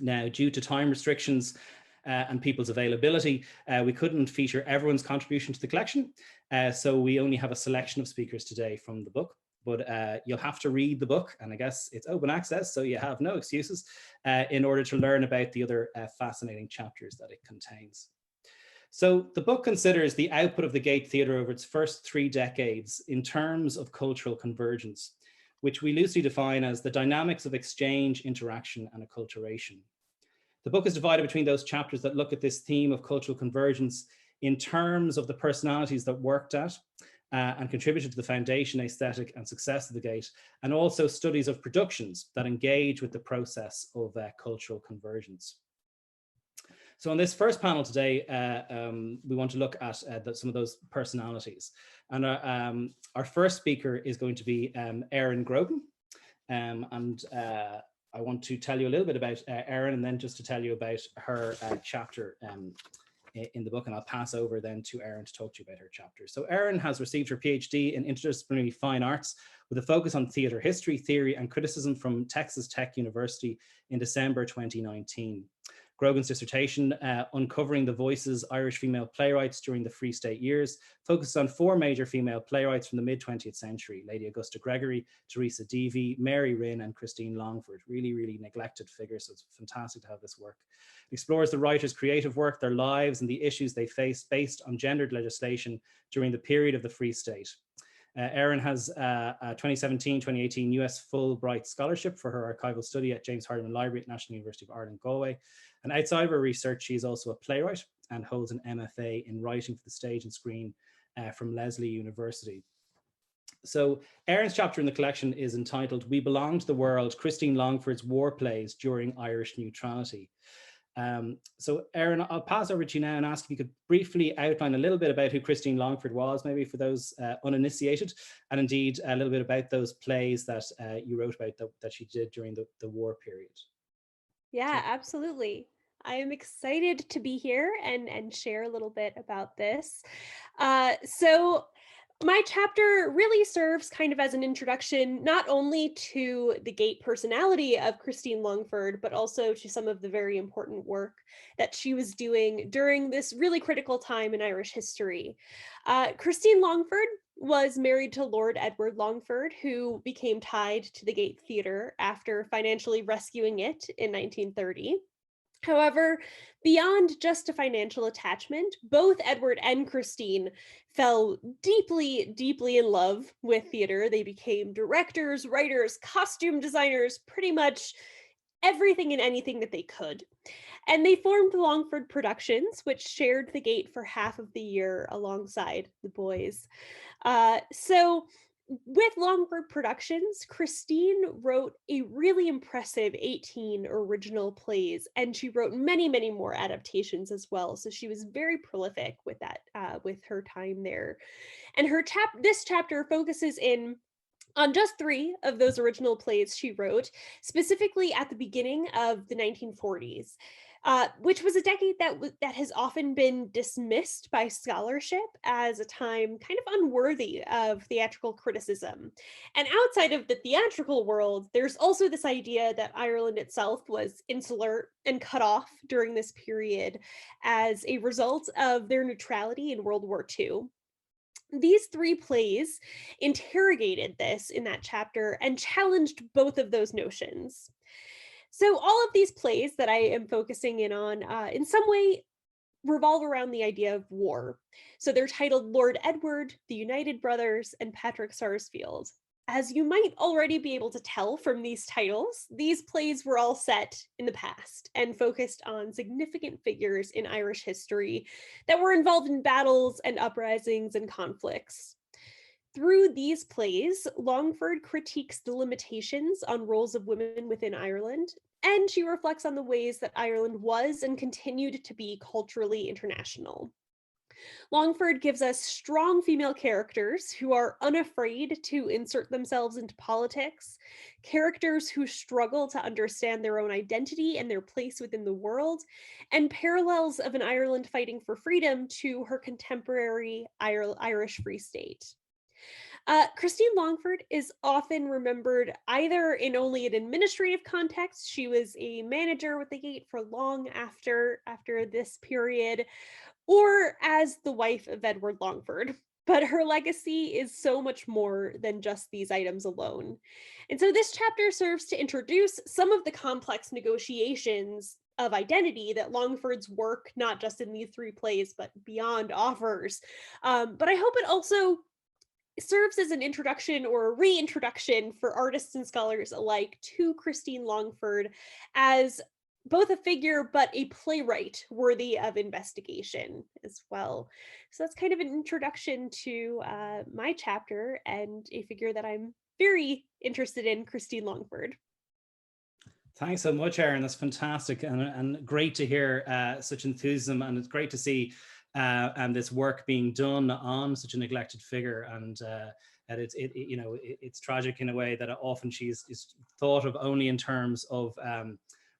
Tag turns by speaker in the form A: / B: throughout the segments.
A: Now, due to time restrictions and people's availability, we couldn't feature everyone's contribution to the collection. So we only have a selection of speakers today from the book. But you'll have to read the book, and I guess it's open access, so you have no excuses in order to learn about the other fascinating chapters that it contains. So the book considers the output of the Gate Theatre over its first 3 decades in terms of cultural convergence, which we loosely define as the dynamics of exchange, interaction, and acculturation. The book is divided between those chapters that look at this theme of cultural convergence in terms of the personalities that worked at and contributed to the foundation, aesthetic, and success of the Gate, and also studies of productions that engage with the process of cultural convergence. So on this first panel today, we want to look at some of those personalities. And our first speaker is going to be Erin Grogan. I want to tell you a little bit about Erin, and then just to tell you about her chapter in the book, and I'll pass over then to Erin to talk to you about her chapter. So Erin has received her PhD in interdisciplinary fine arts with a focus on theatre history, theory, and criticism from Texas Tech University in December 2019. Grogan's dissertation, Uncovering the Voices Irish Female Playwrights During the Free State Years, focused on 4 major female playwrights from the mid-20th century: Lady Augusta Gregory, Teresa Deevy, Mary Rynn, and Christine Longford. Really, really neglected figures, so it's fantastic to have this work. It explores the writers' creative work, their lives, and the issues they faced based on gendered legislation during the period of the Free State. Erin has a 2017-2018 US Fulbright Scholarship for her archival study at James Hardiman Library at National University of Ireland, Galway. And outside of her research, she is also a playwright and holds an MFA in writing for the stage and screen from Lesley University. So Erin's chapter in the collection is entitled We Belong to the World, Christine Longford's War Plays During Irish Neutrality. So Erin, I'll pass over to you now and ask if you could briefly outline a little bit about who Christine Longford was, maybe for those uninitiated, and indeed a little bit about those plays that you wrote about that she did during the war period.
B: Yeah, absolutely. I am excited to be here and share a little bit about this. So my chapter really serves kind of as an introduction, not only to the Gate personality of Christine Longford, but also to some of the very important work that she was doing during this really critical time in Irish history. Christine Longford was married to Lord Edward Longford, who became tied to the Gate Theatre after financially rescuing it in 1930. However, beyond just a financial attachment, both Edward and Christine fell deeply, deeply in love with theater. They became directors, writers, costume designers, pretty much everything and anything that they could. And they formed Longford Productions, which shared the Gate for half of the year alongside the boys. So with Longford Productions, Christine wrote a really impressive 18 original plays, and she wrote many, many more adaptations as well. So she was very prolific with that, with her time there. And this chapter focuses on just 3 of those original plays she wrote, specifically at the beginning of the 1940s. Which was a decade that has often been dismissed by scholarship as a time kind of unworthy of theatrical criticism. And outside of the theatrical world, there's also this idea that Ireland itself was insular and cut off during this period as a result of their neutrality in World War II. These 3 plays interrogated this in that chapter and challenged both of those notions. So all of these plays that I am focusing in on, in some way, revolve around the idea of war. So they're titled Lord Edward, The United Brothers, and Patrick Sarsfield. As you might already be able to tell from these titles, these plays were all set in the past and focused on significant figures in Irish history that were involved in battles and uprisings and conflicts. Through these plays, Longford critiques the limitations on roles of women within Ireland, and she reflects on the ways that Ireland was and continued to be culturally international. Longford gives us strong female characters who are unafraid to insert themselves into politics, characters who struggle to understand their own identity and their place within the world, and parallels of an Ireland fighting for freedom to her contemporary Irish Free State. Christine Longford is often remembered either in only an administrative context. She was a manager with the Gate for long after this period, or as the wife of Edward Longford. But her legacy is so much more than just these items alone. And so this chapter serves to introduce some of the complex negotiations of identity that Longford's work, not just in these 3 plays, but beyond, offers. But I hope it also serves as an introduction or a reintroduction for artists and scholars alike to Christine Longford as both a figure, but a playwright worthy of investigation as well. So that's kind of an introduction to my chapter and a figure that I'm very interested in, Christine Longford.
A: Thanks so much, Erin. That's fantastic and great to hear such enthusiasm, and it's great to see and this work being done on such a neglected figure, and it's tragic in a way that often is thought of only in terms of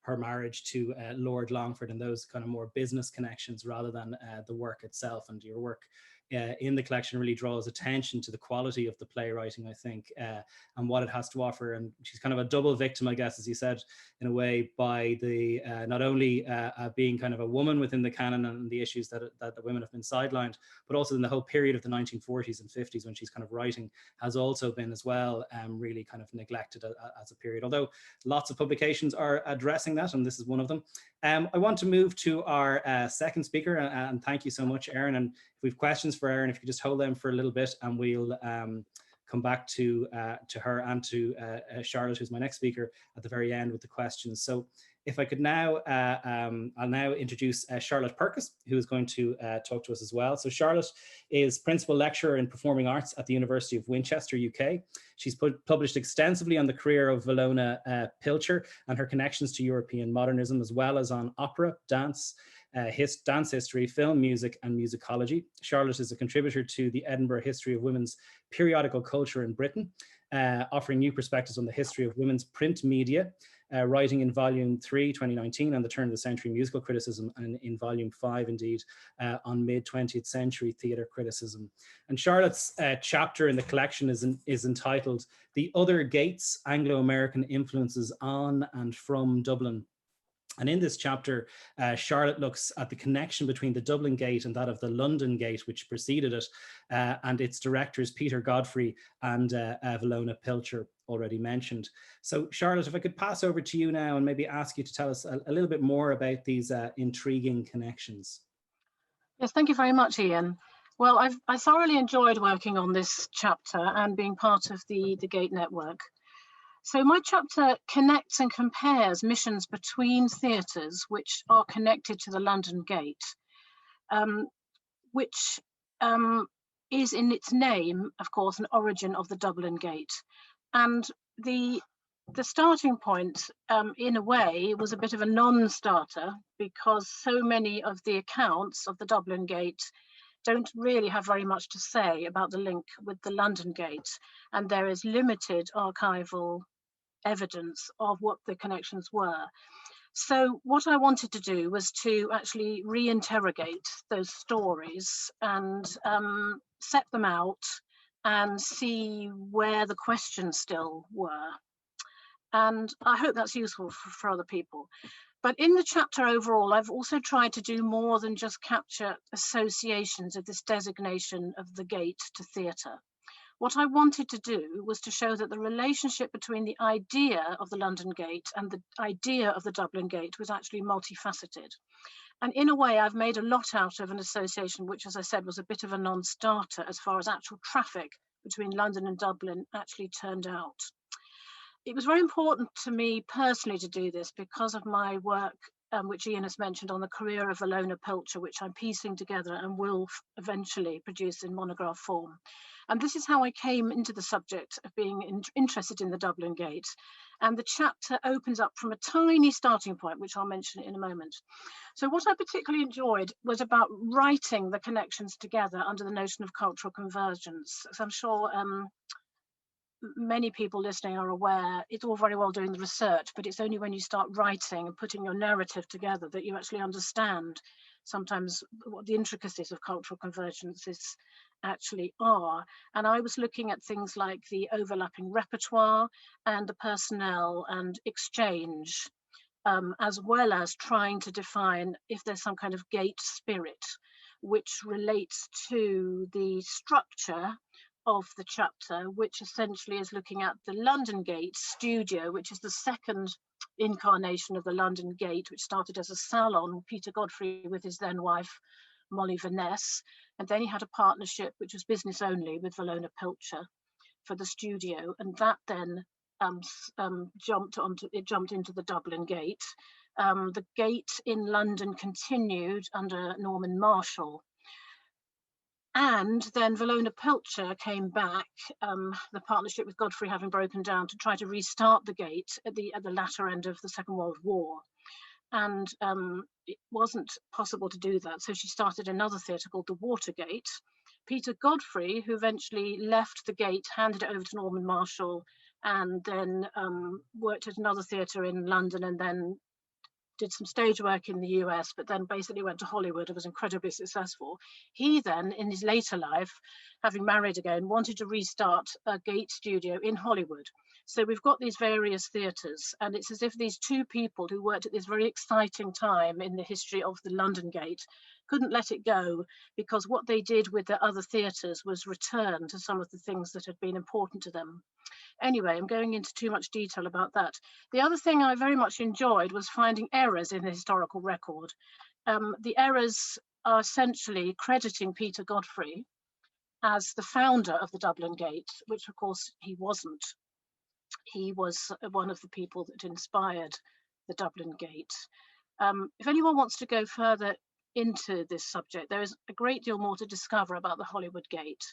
A: her marriage to Lord Longford and those kind of more business connections rather than the work itself. And your work in the collection really draws attention to the quality of the playwriting, I think, and what it has to offer. And she's kind of a double victim, I guess, as you said, in a way, by the not only being kind of a woman within the canon and the issues that the women have been sidelined, but also in the whole period of the 1940s and 50s when she's kind of writing has also been as well really kind of neglected as a period, although lots of publications are addressing that, and this is one of them. I want to move to our second speaker, and thank you so much, Erin. And if we have questions for Erin, if you could just hold them for a little bit, and we'll come back to her and to Charlotte, who's my next speaker, at the very end with the questions. So if I could now, I'll now introduce Charlotte Purkis, who is going to talk to us as well. So Charlotte is Principal Lecturer in Performing Arts at the University of Winchester, UK. She's published extensively on the career of Ilona Pilcher and her connections to European modernism, as well as on opera, dance, dance history, film music, and musicology. Charlotte is a contributor to the Edinburgh History of Women's Periodical Culture in Britain, offering new perspectives on the history of women's print media, writing in Volume 3, 2019, on the turn of the century musical criticism, and in Volume 5, indeed, on mid-20th century theatre criticism. And Charlotte's chapter in the collection is entitled The Other Gates, Anglo-American Influences on and from Dublin. And in this chapter, Charlotte looks at the connection between the Dublin Gate and that of the London Gate, which preceded it, and its directors, Peter Godfrey and Ilona Pilcher, already mentioned. So Charlotte, if I could pass over to you now and maybe ask you to tell us a little bit more about these intriguing connections.
C: Yes, thank you very much, Ian. Well, I thoroughly enjoyed working on this chapter and being part of the Gate network. So my chapter connects and compares missions between theatres which are connected to the London Gate, which is in its name, of course, an origin of the Dublin Gate. And the starting point, in a way, was a bit of a non-starter because so many of the accounts of the Dublin Gate don't really have very much to say about the link with the London Gate, and there is limited archival evidence of what the connections were. So what I wanted to do was to actually reinterrogate those stories and set them out and see where the questions still were. And I hope that's useful for other people. But in the chapter overall, I've also tried to do more than just capture associations of this designation of the gate to theatre. What I wanted to do was to show that the relationship between the idea of the London Gate and the idea of the Dublin Gate was actually multifaceted. And in a way, I've made a lot out of an association, which, as I said, was a bit of a non-starter as far as actual traffic between London and Dublin actually turned out. It was very important to me personally to do this because of my work, which Ian has mentioned, on the career of Ilona Pilcher, which I'm piecing together and will eventually produce in monograph form. And this is how I came into the subject of being interested in the Dublin Gate. And the chapter opens up from a tiny starting point, which I'll mention in a moment. So what I particularly enjoyed was about writing the connections together under the notion of cultural convergence. So I'm sure many people listening are aware it's all very well doing the research, but it's only when you start writing and putting your narrative together that you actually understand sometimes what the intricacies of cultural convergences actually are. And I was looking at things like the overlapping repertoire and the personnel and exchange, as well as trying to define if there's some kind of gate spirit, which relates to the structure of the chapter, which essentially is looking at the London Gate studio, which is the second incarnation of the London Gate, which started as a salon, Peter Godfrey with his then wife, Molly Vaness. And then he had a partnership, which was business only, with Valona Pilcher for the studio. And that then jumped into the Dublin Gate. The gate in London continued under Norman Marshall. And then Valona Pilcher came back, the partnership with Godfrey having broken down, to try to restart the gate at the latter end of the Second World War. And it wasn't possible to do that. So she started another theatre called the Watergate. Peter Godfrey, who eventually left the gate, handed it over to Norman Marshall, and then worked at another theatre in London, and then did some stage work in the US, but then basically went to Hollywood and was incredibly successful. He then, in his later life, having married again, wanted to restart a gate studio in Hollywood. So we've got these various theatres, and it's as if these two people who worked at this very exciting time in the history of the London Gate couldn't let it go, because what they did with the other theatres was return to some of the things that had been important to them. Anyway, I'm going into too much detail about that. The other thing I very much enjoyed was finding errors in the historical record. The errors are essentially crediting Peter Godfrey as the founder of the Dublin Gate, which of course he wasn't. He was one of the people that inspired the Dublin Gate. If anyone wants to go further into this subject, there is a great deal more to discover about the Hollywood Gate.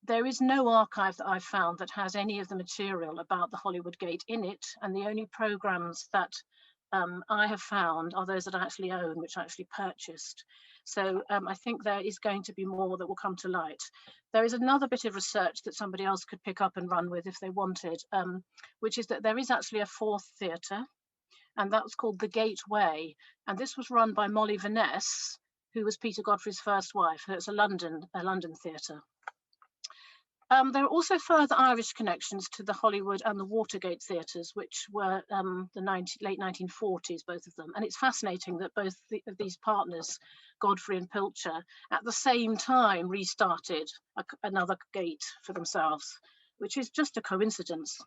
C: There is no archive that I've found that has any of the material about the Hollywood Gate in it, and the only programs that I have found are those that I actually own, which I actually purchased. So I think there is going to be more that will come to light. There is another bit of research that somebody else could pick up and run with if they wanted, which is that there is actually a fourth theatre, and that was called the Gateway. And this was run by Molly Vaness, who was Peter Godfrey's first wife. So it's a London theatre. There are also further Irish connections to the Hollywood and the Watergate theatres, which were the late 1940s, both of them. And it's fascinating that both of these partners, Godfrey and Pilcher, at the same time restarted another gate for themselves, which is just a coincidence.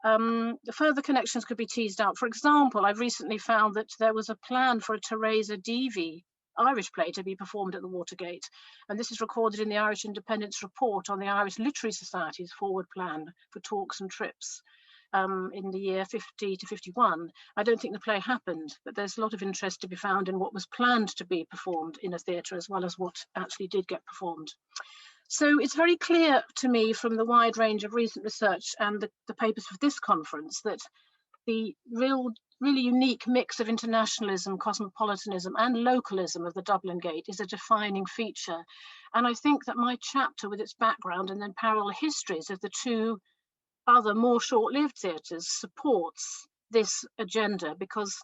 C: The further connections could be teased out. For example, I've recently found that there was a plan for a Teresa Deevy Irish play to be performed at the Watergate, and this is recorded in the Irish Independence Report on the Irish Literary Society's forward plan for talks and trips in the year 50 to 51. I don't think the play happened, but there's a lot of interest to be found in what was planned to be performed in a theatre, as well as what actually did get performed. So it's very clear to me from the wide range of recent research and the papers for this conference that the really unique mix of internationalism, cosmopolitanism, and localism of the Dublin Gate is a defining feature. And I think that my chapter, with its background and then parallel histories of the two other more short-lived theatres, supports this agenda, because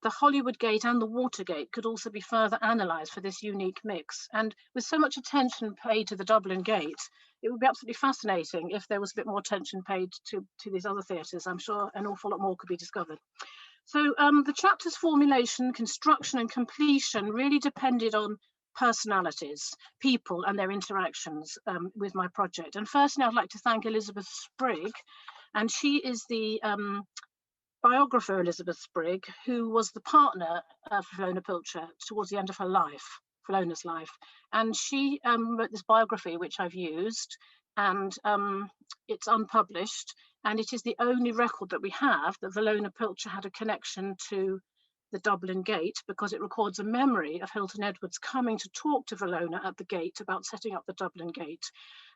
C: the Hollywood Gate and the Watergate could also be further analysed for this unique mix. And with so much attention paid to the Dublin Gate, it would be absolutely fascinating if there was a bit more attention paid to these other theatres. I'm sure an awful lot more could be discovered. So the chapter's formulation, construction and completion really depended on personalities, people and their interactions with my project. And firstly, I'd like to thank Elizabeth Sprigg, and she is the biographer Elizabeth Sprigg, who was the partner of Valona Pilcher towards the end of her life, Valona's life. And she wrote this biography, which I've used, and it's unpublished. And it is the only record that we have that Valona Pilcher had a connection to the Dublin Gate, because it records a memory of Hilton Edwards coming to talk to Valona at the gate about setting up the Dublin Gate.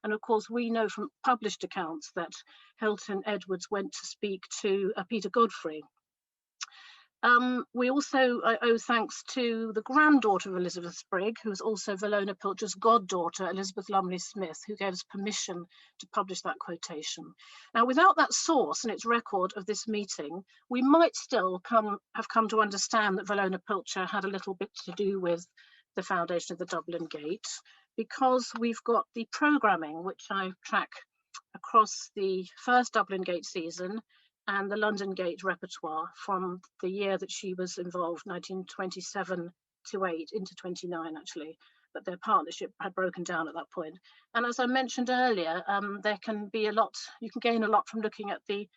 C: And of course, we know from published accounts that Hilton Edwards went to speak to Peter Godfrey. We also owe thanks to the granddaughter of Elizabeth Sprigg, who is also Valona Pilcher's goddaughter, Elizabeth Lumley Smith, who gave us permission to publish that quotation. Now, without that source and its record of this meeting, we might still have come to understand that Valona Pilcher had a little bit to do with the foundation of the Dublin Gate, because we've got the programming, which I track across the first Dublin Gate season and the London Gate repertoire from the year that she was involved, 1927 to 8, into 29 actually, but their partnership had broken down at that point. And as I mentioned earlier, there can be a lot, you can gain a lot from looking at the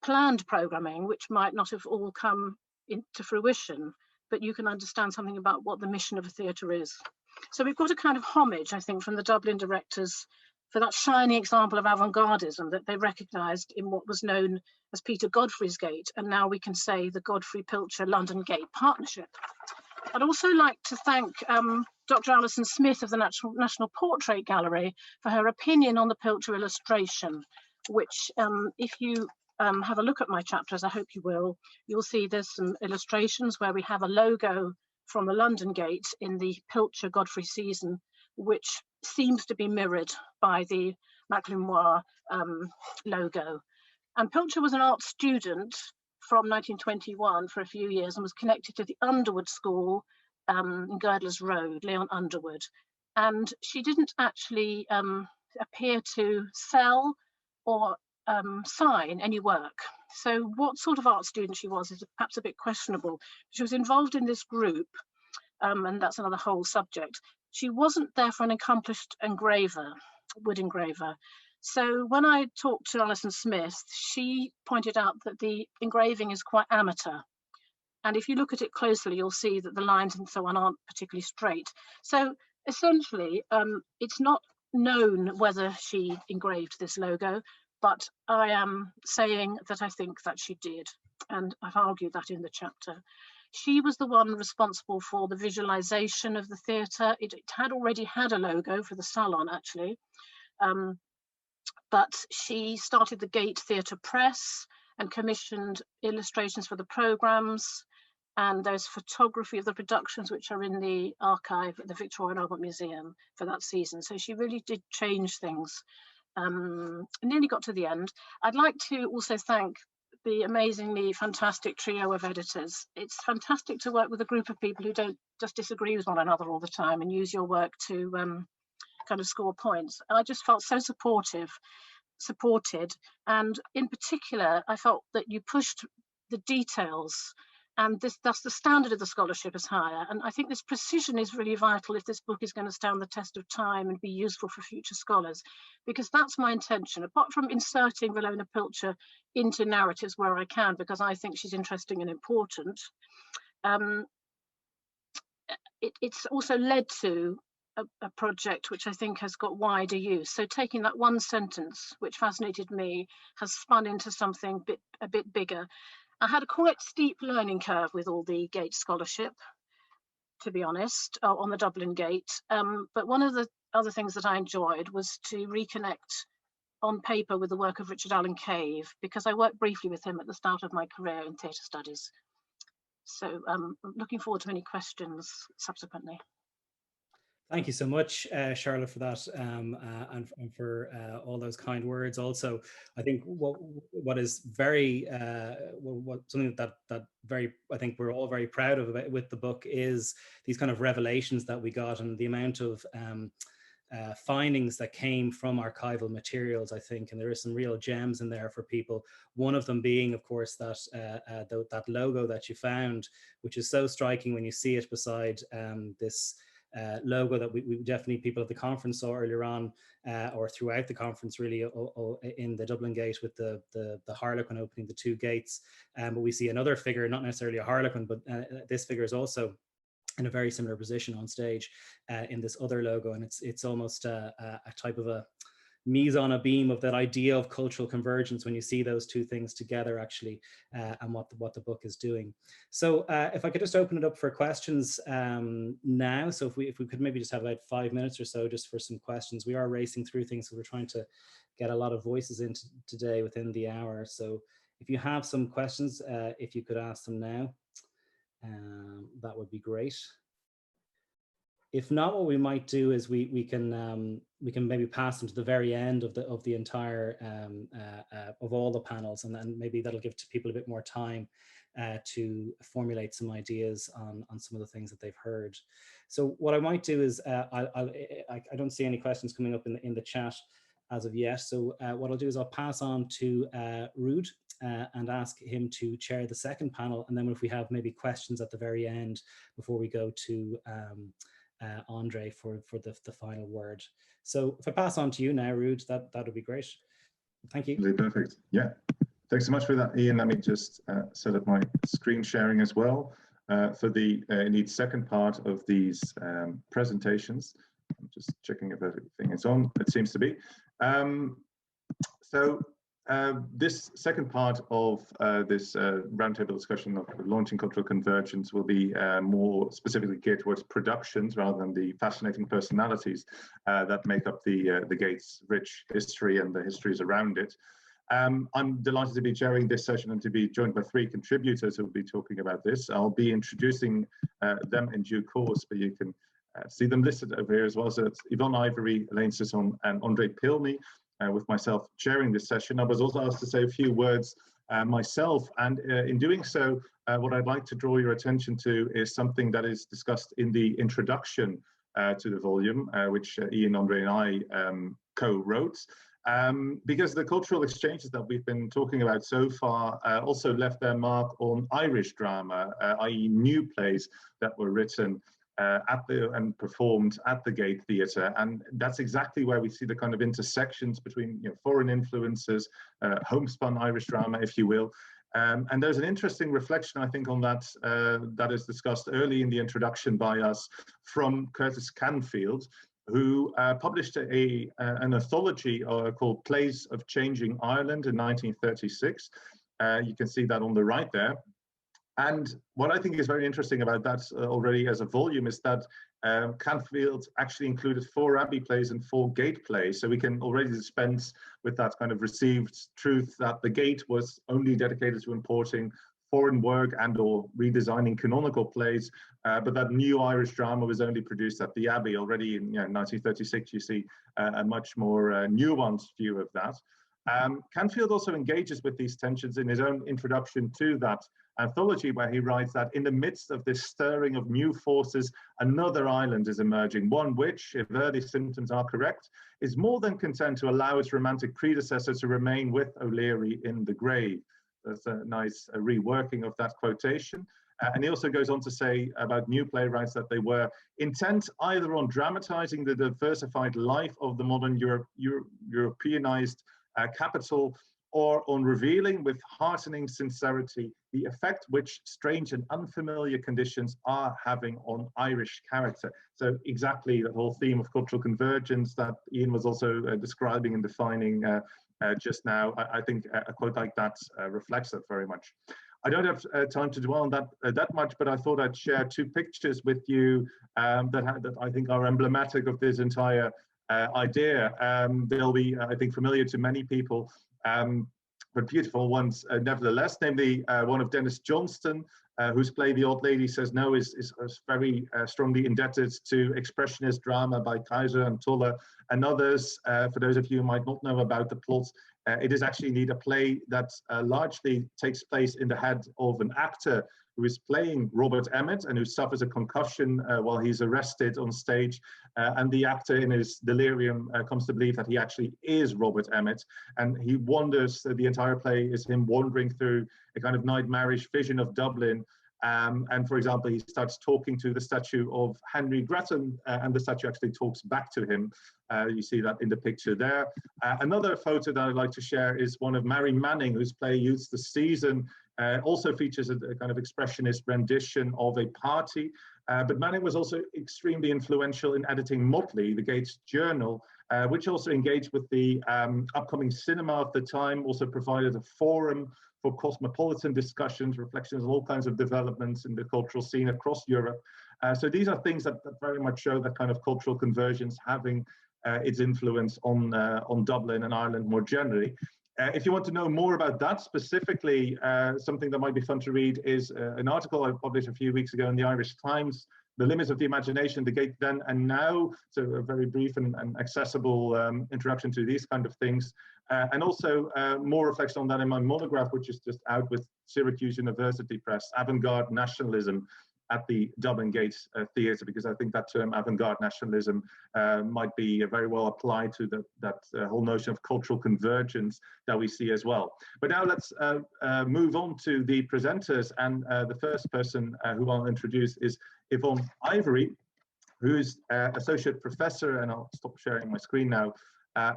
C: planned programming, which might not have all come into fruition, but you can understand something about what the mission of a theatre is. So we've got a kind of homage, I think, from the Dublin directors for that shining example of avant-gardism that they recognised in what was known as Peter Godfrey's Gate, and now we can say the Godfrey-Pilcher-London Gate Partnership. I'd also like to thank Dr. Alison Smith of the National Portrait Gallery for her opinion on the Pilcher illustration, which if you have a look at my chapter, as I hope you will, you'll see there's some illustrations where we have a logo from the London Gate in the Pilcher Godfrey season, which seems to be mirrored by the Maclemoir logo. And Pilcher was an art student from 1921 for a few years and was connected to the Underwood School in Girdler's Road, Leon Underwood. And she didn't actually appear to sell or sign any work. So what sort of art student she was is perhaps a bit questionable. She was involved in this group, and that's another whole subject. She wasn't there for an accomplished engraver, wood engraver. So when I talked to Alison Smith, she pointed out that the engraving is quite amateur. And if you look at it closely, you'll see that the lines and so on aren't particularly straight. So essentially, it's not known whether she engraved this logo, but I am saying that I think that she did. And I've argued that in the chapter. She was the one responsible for the visualization of the theatre. It had already had a logo for the salon, actually. But she started the Gate Theatre Press and commissioned illustrations for the programmes. And there's photography of the productions, which are in the archive at the Victorian Albert Museum for that season. So she really did change things. Nearly got to the end. I'd like to also thank the amazingly fantastic trio of editors. It's fantastic to work with a group of people who don't just disagree with one another all the time and use your work to kind of score points. I just felt so supported, and in particular, I felt that you pushed the details, and thus the standard of the scholarship is higher. And I think this precision is really vital if this book is going to stand the test of time and be useful for future scholars, because that's my intention. Apart from inserting Valona Pilcher into narratives where I can, because I think she's interesting and important, it's also led to a project which I think has got wider use. So taking that one sentence, which fascinated me, has spun into something a bit bigger. I had a quite steep learning curve with all the Gate scholarship, to be honest, on the Dublin Gate. But one of the other things that I enjoyed was to reconnect on paper with the work of Richard Allen Cave, because I worked briefly with him at the start of my career in theatre studies. So I'm looking forward to any questions subsequently.
A: Thank you so much, Charlotte, for that, and for all those kind words. Also, I think what is very something that very, I think we're all very proud of with the book is these kind of revelations that we got, and the amount of findings that came from archival materials, I think, and there is some real gems in there for people. One of them being, of course, that logo that you found, which is so striking when you see it beside this logo that we definitely, people at the conference saw earlier on, or throughout the conference really, in the Dublin Gate with the Harlequin opening the two gates. But we see another figure, not necessarily a Harlequin, but this figure is also in a very similar position on stage in this other logo. And it's almost a type of a mise en abîme of that idea of cultural convergence when you see those two things together, actually, and what the book is doing. So if I could just open it up for questions now. So if we could maybe just have about 5 minutes or so just for some questions. We are racing through things, so we're trying to get a lot of voices in today within the hour. So If you have some questions, if you could ask them now, that would be great. If not, what we might do is we can maybe pass them to the very end of the entire of all the panels, and then maybe that'll give to people a bit more time to formulate some ideas on some of the things that they've heard. So what I might do is I don't see any questions coming up in the chat as of yet. So what I'll do is I'll pass on to Ruud and ask him to chair the second panel, and then if we have maybe questions at the very end before we go to Ondřej for the final word. So if I pass on to you now, Ruud, that would be great. Thank you.
D: Perfect. Yeah. Thanks so much for that, Ian. Let me just set up my screen sharing as well for the indeed second part of these presentations. I'm just checking if everything is on. It seems to be. This second part of this roundtable discussion of launching cultural convergence will be more specifically geared towards productions rather than the fascinating personalities that make up the Gate's rich history and the histories around it. I'm delighted to be chairing this session and to be joined by three contributors who will be talking about this. I'll be introducing them in due course, but you can see them listed over here as well. So it's Yvon Ivory, Elaine Sisson, and Ondřej Pilný, with myself chairing this session. I was also asked to say a few words myself, and in doing so, what I'd like to draw your attention to is something that is discussed in the introduction to the volume, which Ian, Ondřej, and I co-wrote. Because the cultural exchanges that we've been talking about so far also left their mark on Irish drama, i.e. new plays that were written and performed at the Gate Theatre, and that's exactly where we see the kind of intersections between foreign influences, homespun Irish drama, if you will. And there's an interesting reflection, I think, on that that is discussed early in the introduction by us from Curtis Canfield, who published an anthology called Plays of Changing Ireland in 1936. You can see that on the right there. And what I think is very interesting about that already as a volume is that Canfield actually included 4 Abbey plays and 4 Gate plays. So we can already dispense with that kind of received truth that the Gate was only dedicated to importing foreign work and or redesigning canonical plays, but that new Irish drama was only produced at the Abbey. Already in 1936, you see a much more nuanced view of that. Canfield also engages with these tensions in his own introduction to that anthology, where he writes that in the midst of this stirring of new forces, another island is emerging, one which, if early symptoms are correct, is more than content to allow its romantic predecessor to remain with O'Leary in the grave. That's a nice reworking of that quotation. And he also goes on to say about new playwrights that they were intent either on dramatizing the diversified life of the modern Europeanized capital, or on revealing with heartening sincerity the effect which strange and unfamiliar conditions are having on Irish character. So exactly the whole theme of cultural convergence that Ian was also describing and defining just now. I think a quote like that reflects that very much. I don't have time to dwell on that much, but I thought I'd share 2 pictures with you that I think are emblematic of this entire idea. They'll be, I think, familiar to many people, but beautiful ones nevertheless, namely one of Dennis Johnston, whose play The Old Lady Says No is very strongly indebted to expressionist drama by Kaiser and Tuller and others. For those of you who might not know about the plot, it is actually indeed a play that largely takes place in the head of an actor who is playing Robert Emmet and who suffers a concussion while he's arrested on stage. And the actor in his delirium comes to believe that he actually is Robert Emmet. And he wanders, the entire play is him wandering through a kind of nightmarish vision of Dublin. And for example, he starts talking to the statue of Henry Grattan, and the statue actually talks back to him. You see that in the picture there. Another photo that I'd like to share is one of Mary Manning, whose play Youth's the Season also features a kind of expressionist rendition of a party. But Manning was also extremely influential in editing Motley, the Gates journal, which also engaged with the upcoming cinema of the time, also provided a forum for cosmopolitan discussions, reflections on all kinds of developments in the cultural scene across Europe. So these are things that very much show that kind of cultural convergence having its influence on Dublin and Ireland more generally. If you want to know more about that specifically, something that might be fun to read is an article I published a few weeks ago in the Irish Times, The Limits of the Imagination, the Gate Then and Now. So a very brief and accessible introduction to these kind of things. And also more reflection on that in my monograph, which is just out with Syracuse University Press, Avant-Garde Nationalism at the Dublin Gate Theatre, because I think that term avant-garde nationalism might be very well applied to that whole notion of cultural convergence that we see as well. But now let's move on to the presenters, and the first person who I'll introduce is Yvon Ivory, who's Associate Professor, and I'll stop sharing my screen now,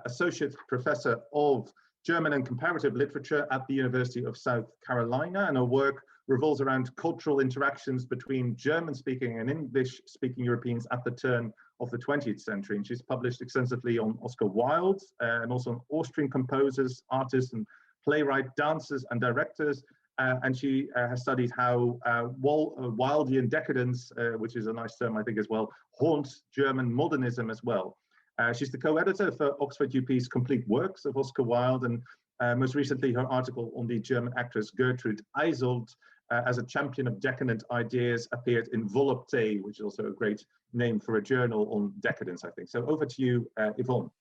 D: Associate Professor of German and Comparative Literature at the University of South Carolina, and her work revolves around cultural interactions between German-speaking and English-speaking Europeans at the turn of the 20th century. And she's published extensively on Oscar Wilde and also on Austrian composers, artists, and playwrights, dancers, and directors. And she has studied how Wildean decadence, which is a nice term, I think, as well, haunts German modernism as well. She's the co-editor for Oxford UP's Complete Works of Oscar Wilde, and most recently her article on the German actress Gertrude Eysoldt as a champion of decadent ideas appeared in Volupté, which is also a great name for a journal on decadence, I think. So over to you, Yvon.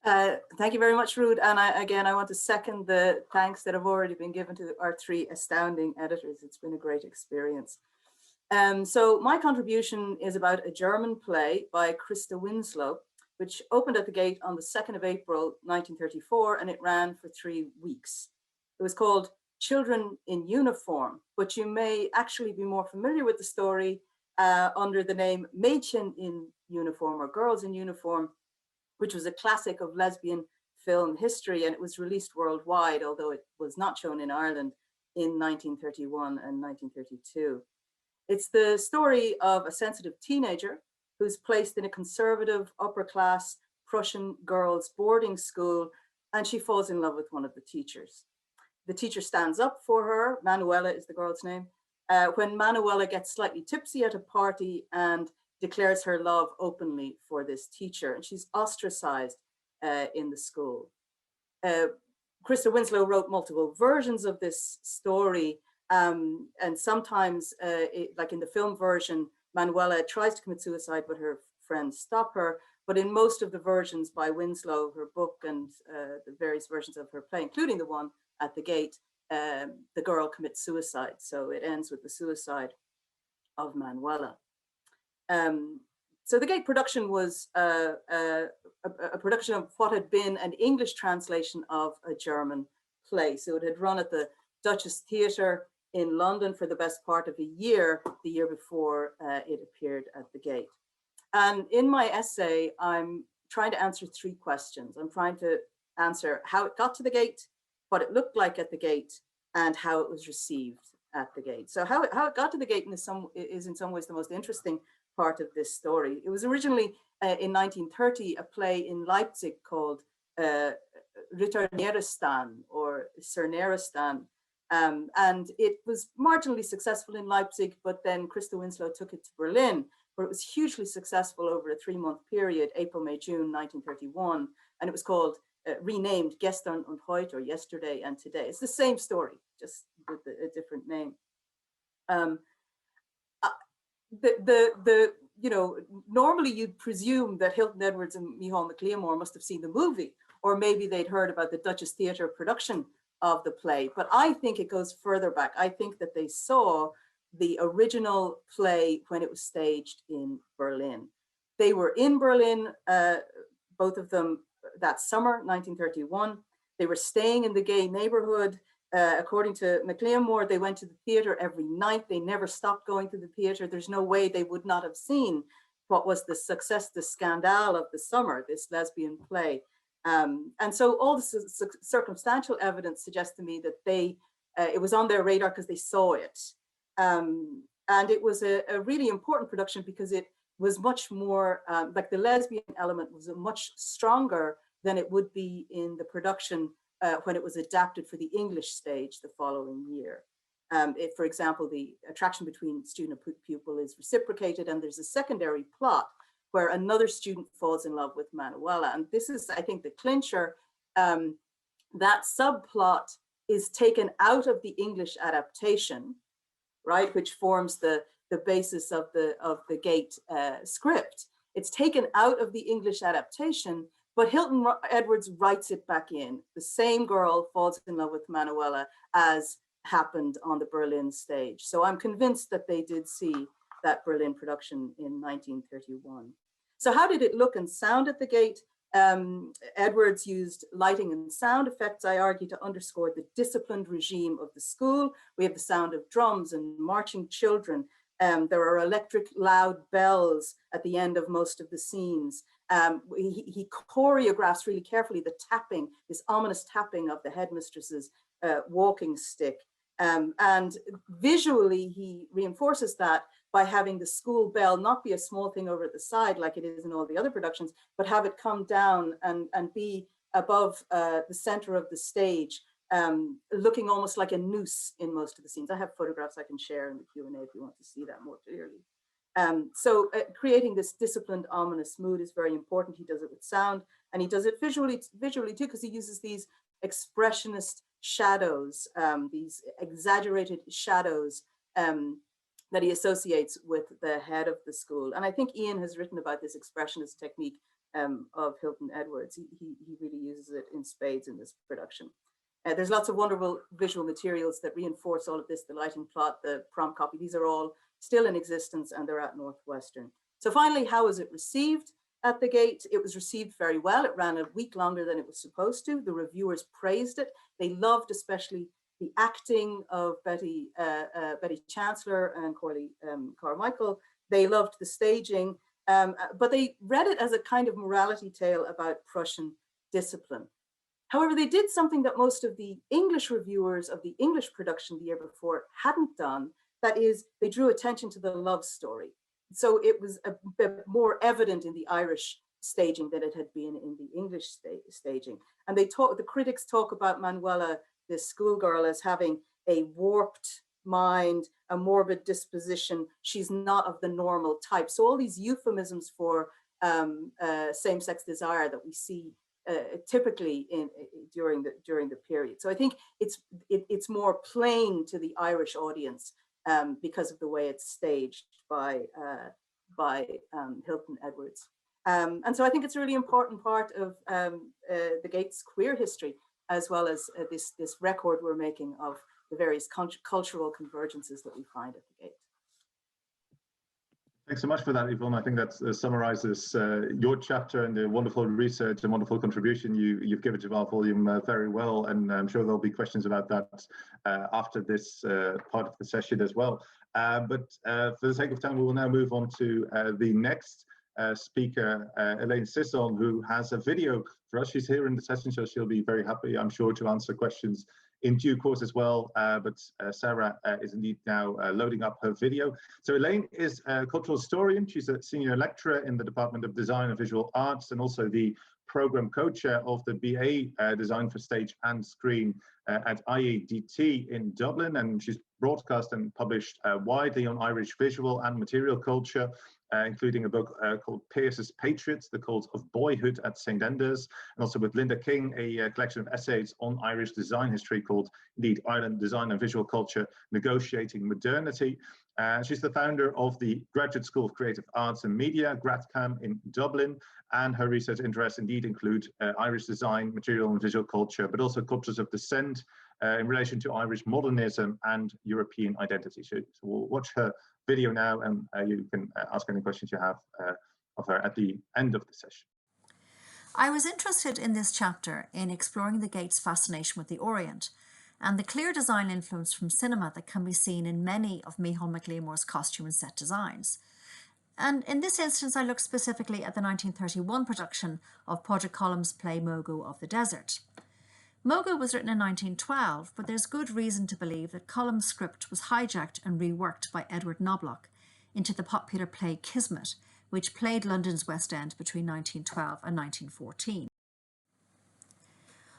E: Thank you very much, Ruud. And again, I want to second the thanks that have already been given to our three astounding editors. It's been a great experience. So my contribution is about a German play by Christa Winslow, which opened at the Gate on the 2nd of April, 1934, and it ran for 3 weeks. It was called Children in Uniform, but you may actually be more familiar with the story under the name Mädchen in Uniform or Girls in Uniform, which was a classic of lesbian film history, and it was released worldwide, although it was not shown in Ireland in 1931 and 1932. It's the story of a sensitive teenager who's placed in a conservative upper-class Prussian girls' boarding school, and she falls in love with one of the teachers. The teacher stands up for her, Manuela is the girl's name, when Manuela gets slightly tipsy at a party and declares her love openly for this teacher, and she's ostracized in the school. Christa Winslow wrote multiple versions of this story, and sometimes, like in the film version, Manuela tries to commit suicide, but her friends stop her. But in most of the versions by Winslow, her book and the various versions of her play, including the one at the Gate, the girl commits suicide. So it ends with the suicide of Manuela. So the Gate production was a production of what had been an English translation of a German play. So it had run at the Duchess Theatre in London for the best part of a year, the year before it appeared at the Gate. And in my essay, I'm trying to answer 3 questions. I'm trying to answer how it got to the Gate, what it looked like at the Gate, and how it was received at the Gate. So how it got to the Gate is in some ways the most interesting part of this story. It was originally in 1930 a play in Leipzig called Ritternerestan or Cernerestan. And it was marginally successful in Leipzig, but then Christa Winslow took it to Berlin, where it was hugely successful over a 3-month period, April, May, June 1931. And it was called, renamed Gestern und Heute, or Yesterday and Today. It's the same story, just with a different name. You know, normally you'd presume that Hilton Edwards and Micheál MacLiamore must have seen the movie, or maybe they'd heard about the Duchess Theatre production of the play, but I think it goes further back. I think that they saw the original play when it was staged in Berlin. They were in Berlin, both of them, that summer, 1931. They were staying in the gay neighborhood. According to MacLiamore, they went to the theater every night. They never stopped going to the theater. There's no way they would not have seen what was the success, the scandal of the summer, this lesbian play. And so all the circumstantial evidence suggests to me that it was on their radar because they saw it. And it was a really important production because it was much more, like the lesbian element was much stronger than it would be in the production when it was adapted for the English stage the following year. For example, the attraction between student and pupil is reciprocated, and there's a secondary plot where another student falls in love with Manuela. And this is, I think, the clincher. that subplot is taken out of the English adaptation, right, which forms the basis of the Gate script. It's taken out of the English adaptation, but Hilton Edwards writes it back in. The same girl falls in love with Manuela as happened on the Berlin stage. So I'm convinced that they did see that Berlin production in 1931. So how did it look and sound at the Gate? Edwards used lighting and sound effects, I argue, to underscore the disciplined regime of the school. We have the sound of drums and marching children. There are electric loud bells at the end of most of the scenes. He choreographs really carefully the tapping, this ominous tapping of the headmistress's walking stick. And visually, he reinforces that by having the school bell not be a small thing over at the side like it is in all the other productions, but have it come down and be above the center of the stage, looking almost like a noose in most of the scenes. I have photographs I can share in the Q&A if you want to see that more clearly. So creating this disciplined, ominous mood is very important. He does it with sound, and he does it visually too, because he uses these expressionist shadows, these exaggerated shadows that he associates with the head of the school. And I think Ian has written about this expressionist technique of Hilton Edwards. He really uses it in spades in this production. There's lots of wonderful visual materials that reinforce all of this, the lighting plot, the prompt copy. These are all still in existence, and they're at Northwestern. So finally, how was it received at the Gate? It was received very well. It ran a week longer than it was supposed to. The reviewers praised it. They loved especially the acting of Betty Chancellor and Corley Carmichael. They loved the staging, but they read it as a kind of morality tale about Prussian discipline. However, they did something that most of the English reviewers of the English production the year before hadn't done. That is, they drew attention to the love story. So it was a bit more evident in the Irish staging than it had been in the English staging. And the critics talk about Manuela, this schoolgirl, as having a warped mind, a morbid disposition. She's not of the normal type. So all these euphemisms for same-sex desire that we see typically during the period. So I think it's more plain to the Irish audience because of the way it's staged by Hilton Edwards. And so I think it's a really important part of the Gate's queer history, as well as this record we're making of the various cultural convergences that we find at the Gate.
D: Thanks so much for that, Yvonne. I think that summarizes your chapter and the wonderful research and wonderful contribution you've given to our volume very well. And I'm sure there'll be questions about that after this part of the session as well. But for the sake of time, we will now move on to the next speaker, Elaine Sisson, who has a video for us. She's here in the session, so she'll be very happy, I'm sure, to answer questions in due course as well. But Sarah is indeed now loading up her video. So Elaine is a cultural historian. She's a senior lecturer in the Department of Design and Visual Arts, and also the program co-chair of the BA Design for Stage and Screen at IADT in Dublin. And she's broadcast and published widely on Irish visual and material culture, including a book called Pierce's Patriots, The Cult of Boyhood at St. Enda's, and also with Linda King, a collection of essays on Irish design history called, indeed, Ireland Design and Visual Culture, Negotiating Modernity. She's the founder of the Graduate School of Creative Arts and Media, GradCam, in Dublin, and her research interests indeed include Irish design, material and visual culture, but also cultures of descent in relation to Irish modernism and European identity. So we'll watch her video now, and you can ask any questions you have of her at the end of the session.
F: I was interested in this chapter in exploring the Gate's fascination with the Orient and the clear design influence from cinema that can be seen in many of Micheál MacLemore's costume and set designs. And in this instance, I looked specifically at the 1931 production of Padraig Colum's play Mogu of the Desert. Mogu was written in 1912, but there's good reason to believe that Colum's script was hijacked and reworked by Edward Knobloch into the popular play Kismet, which played London's West End between 1912 and 1914.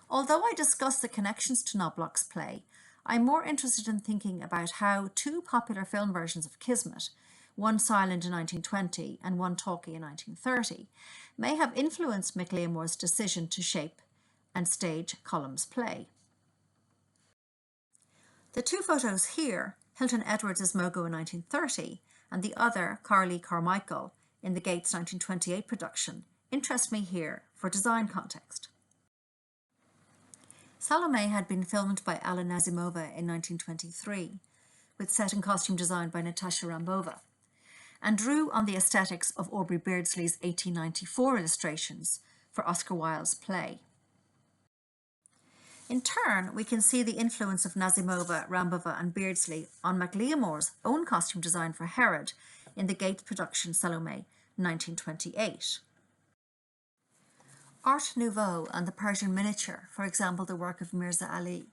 F: Although I discuss the connections to Knobloch's play, I'm more interested in thinking about how two popular film versions of Kismet, one silent in 1920 and one talkie in 1930, may have influenced MacLemore's decision to shape and stage columns play. The two photos here, Hilton Edwards' Mogo in 1930 and the other, Carly Carmichael, in the Gates 1928 production, interest me here for design context. Salome had been filmed by Alla Nazimova in 1923, with set and costume design by Natasha Rambova, and drew on the aesthetics of Aubrey Beardsley's 1894 illustrations for Oscar Wilde's play. In turn, we can see the influence of Nazimova, Rambova and Beardsley on MacLeomore's own costume design for Herod in the Gates production Salome 1928. Art Nouveau and the Persian miniature, for example the work of Mirza Ali,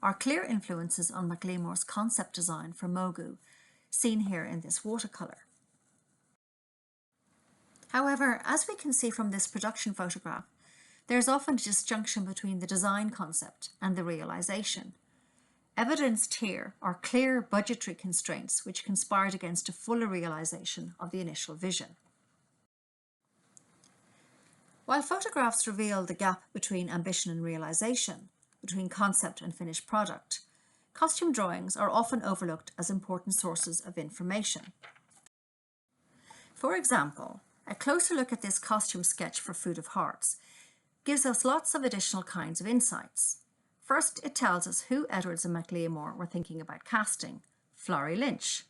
F: are clear influences on MacLeomore's concept design for Mogu, seen here in this watercolour. However, as we can see from this production photograph, there is often a disjunction between the design concept and the realisation. Evidenced here are clear budgetary constraints which conspired against a fuller realisation of the initial vision. While photographs reveal the gap between ambition and realisation, between concept and finished product, costume drawings are often overlooked as important sources of information. For example, a closer look at this costume sketch for Food of Hearts gives us lots of additional kinds of insights. First, it tells us who Edwards and MacLeomore were thinking about casting, Florrie Lynch, ?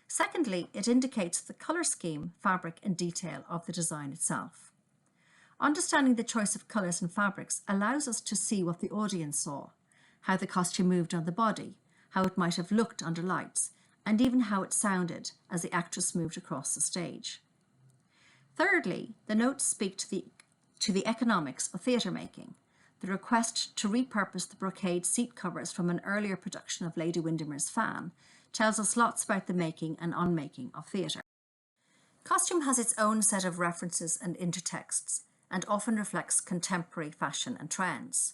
F: Secondly, it indicates the colour scheme, fabric and detail of the design itself. Understanding the choice of colours and fabrics allows us to see what the audience saw, how the costume moved on the body, how it might have looked under lights, and even how it sounded as the actress moved across the stage. Thirdly, the notes speak to the economics of theatre making. The request to repurpose the brocade seat covers from an earlier production of Lady Windermere's Fan tells us lots about the making and unmaking of theatre. Costume has its own set of references and intertexts, and often reflects contemporary fashion and trends.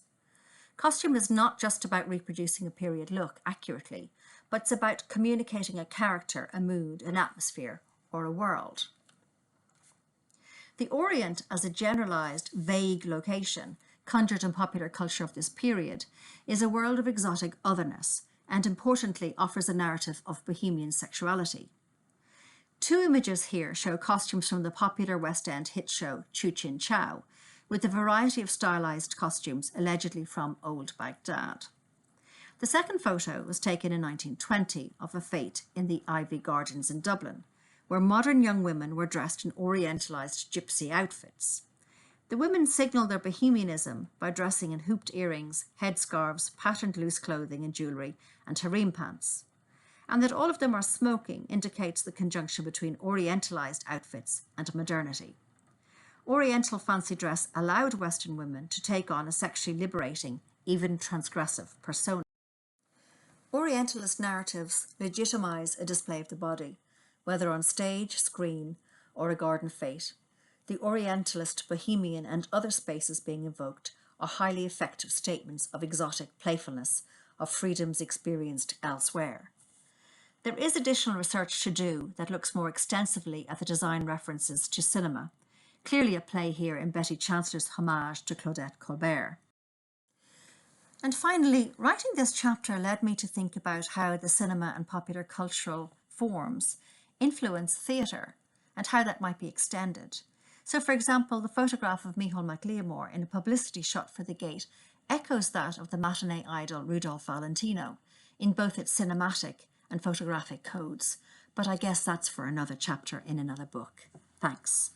F: Costume is not just about reproducing a period look accurately, but it's about communicating a character, a mood, an atmosphere, or a world. The Orient as a generalized, vague location, conjured in popular culture of this period, is a world of exotic otherness, and importantly offers a narrative of bohemian sexuality. Two images here show costumes from the popular West End hit show Chu Chin Chow, with a variety of stylized costumes allegedly from Old Baghdad. The second photo was taken in 1920 of a fete in the Ivy Gardens in Dublin, where modern young women were dressed in orientalized gypsy outfits. The women signal their bohemianism by dressing in hooped earrings, headscarves, patterned loose clothing and jewellery, and harem pants. And that all of them are smoking indicates the conjunction between orientalized outfits and modernity. Oriental fancy dress allowed Western women to take on a sexually liberating, even transgressive persona. Orientalist narratives legitimize a display of the body, whether on stage, screen, or a garden fete. The Orientalist, Bohemian, and other spaces being evoked are highly effective statements of exotic playfulness, of freedoms experienced elsewhere. There is additional research to do that looks more extensively at the design references to cinema, clearly at play here in Betty Chancellor's homage to Claudette Colbert. And finally, writing this chapter led me to think about how the cinema and popular cultural forms influence theatre and how that might be extended. So, for example, the photograph of Micheál Mac Liammóir in a publicity shot for the Gate echoes that of the matinee idol Rudolph Valentino in both its cinematic and photographic codes. But I guess that's for another chapter in another book. Thanks.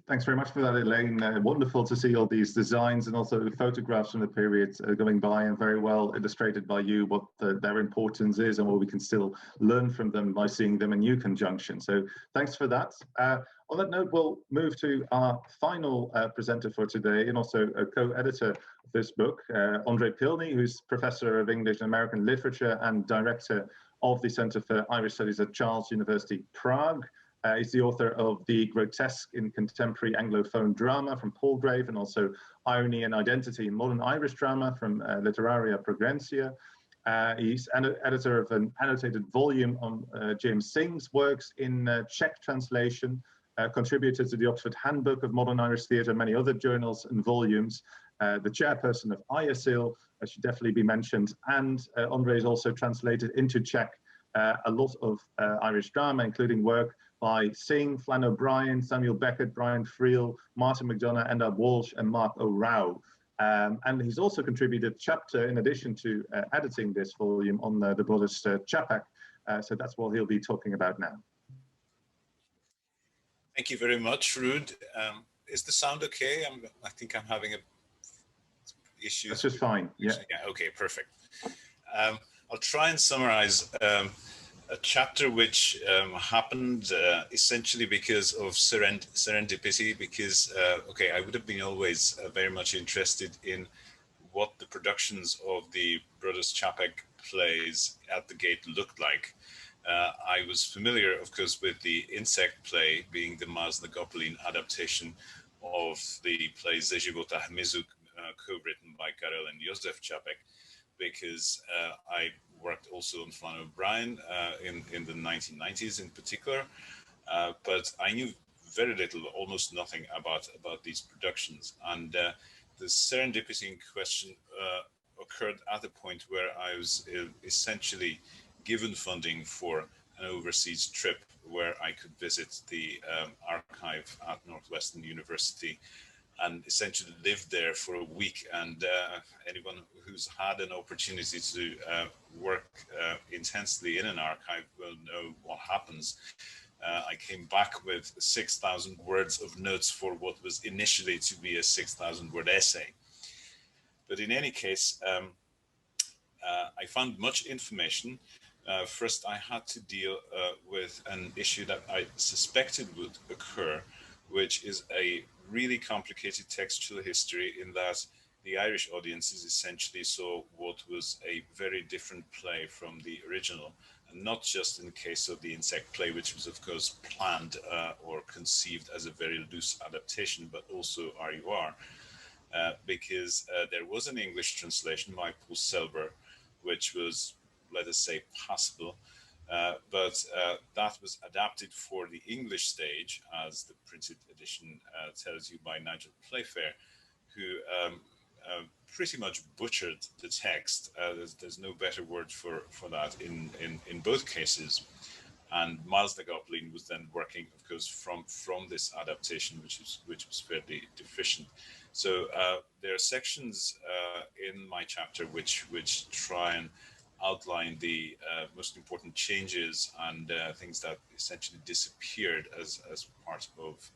D: Thanks very much for that, Elaine. Wonderful to see all these designs and also photographs from the period going by, and very well illustrated by you what their importance is and what we can still learn from them by seeing them in new conjunction. So thanks for that. On that note, we'll move to our final presenter for today, and also a co-editor of this book, Ondřej Pilný, who's Professor of English and American Literature and Director of the Center for Irish Studies at Charles University, Prague. He's the author of The Grotesque in Contemporary Anglophone Drama from Palgrave, and also Irony and Identity in Modern Irish Drama from Literaria Progrensia. He's an editor of an annotated volume on James Synge's works in Czech translation, contributor to the Oxford Handbook of Modern Irish Theatre, many other journals and volumes, the chairperson of IASIL, should definitely be mentioned, and Ondřej has also translated into Czech a lot of Irish drama, including work by Singh, Flann O'Brien, Samuel Beckett, Brian Friel, Martin McDonough, Enda Walsh, and Mark O'Rowe. And he's also contributed a chapter, in addition to editing this volume, on the Buddhist Čapek. So that's what he'll be talking about now.
G: Thank you very much, Ruud. Is the sound okay? I think I'm having a issue.
D: That's just fine. Yeah.
G: Okay, perfect. I'll try and summarize a chapter which happened essentially because of serendipity, because, okay, I would have been always very much interested in what the productions of the Brothers Čapek plays at the Gate looked like. I was familiar, of course, with the insect play being the Maz na Gopelin adaptation of the play Ze života hmyzu, co-written by Karel and Josef Čapek, because I worked also on Flann O'Brien in the 1990s in particular, but I knew very little, almost nothing about these productions. And the serendipity in question occurred at the point where I was essentially given funding for an overseas trip where I could visit the archive at Northwestern University and essentially lived there for a week. And anyone who's had an opportunity to work intensely in an archive will know what happens. I came back with 6,000 words of notes for what was initially to be a 6,000 word essay. But in any case, I found much information. First, I had to deal with an issue that I suspected would occur, which is a really complicated textual history in that the Irish audiences essentially saw what was a very different play from the original, and not just in the case of the insect play, which was of course planned or conceived as a very loose adaptation, but also RUR, because there was an English translation by Paul Selber, which was, let us say, passable, but that was adapted for the English stage, as the printed edition tells you, by Nigel Playfair, who pretty much butchered the text. There's no better word for that in both cases. And Maz na Gopelin was then working, of course, from this adaptation, which was fairly deficient. So there are sections in my chapter which try and outline the most important changes and things that essentially disappeared as part of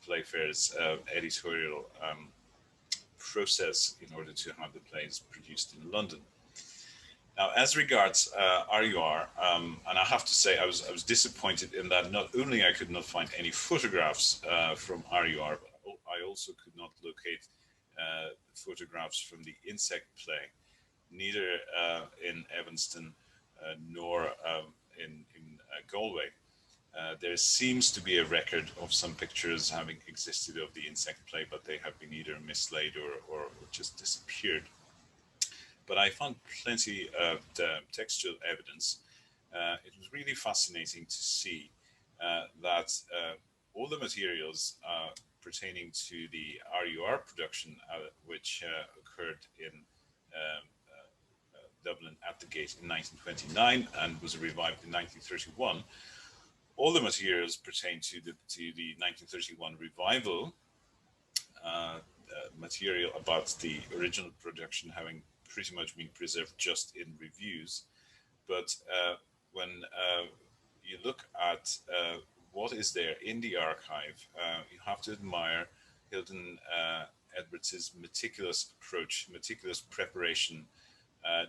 G: Playfair's editorial process in order to have the plays produced in London. Now, as regards RUR, and I have to say I was disappointed in that not only I could not find any photographs from RUR, but I also could not locate photographs from the insect play, neither in Evanston nor in Galway. There seems to be a record of some pictures having existed of the insect play, but they have been either mislaid or just disappeared. But I found plenty of textual evidence. It was really fascinating to see that all the materials pertaining to the RUR production, which occurred in Dublin at the Gate in 1929 and was revived in 1931, all the materials pertain to the 1931 revival, material about the original production having pretty much been preserved just in reviews. But when you look at what is there in the archive, you have to admire Hilton Edwards' meticulous approach, meticulous preparation,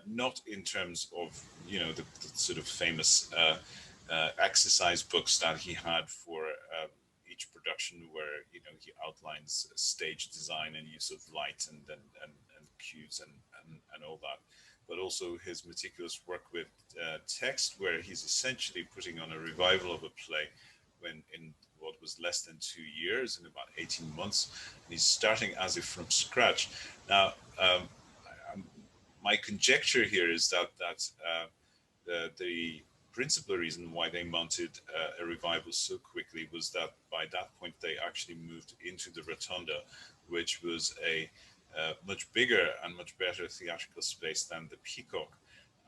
G: not in terms of, you know, the sort of famous exercise books that he had for each production, where, you know, he outlines stage design and use of light and cues and all that, but also his meticulous work with text, where he's essentially putting on a revival of a play when in what was less than 2 years, in about 18 months, and he's starting as if from scratch. Now, my conjecture here is that the principal reason why they mounted a revival so quickly was that by that point they actually moved into the Rotunda, which was a much bigger and much better theatrical space than the Peacock.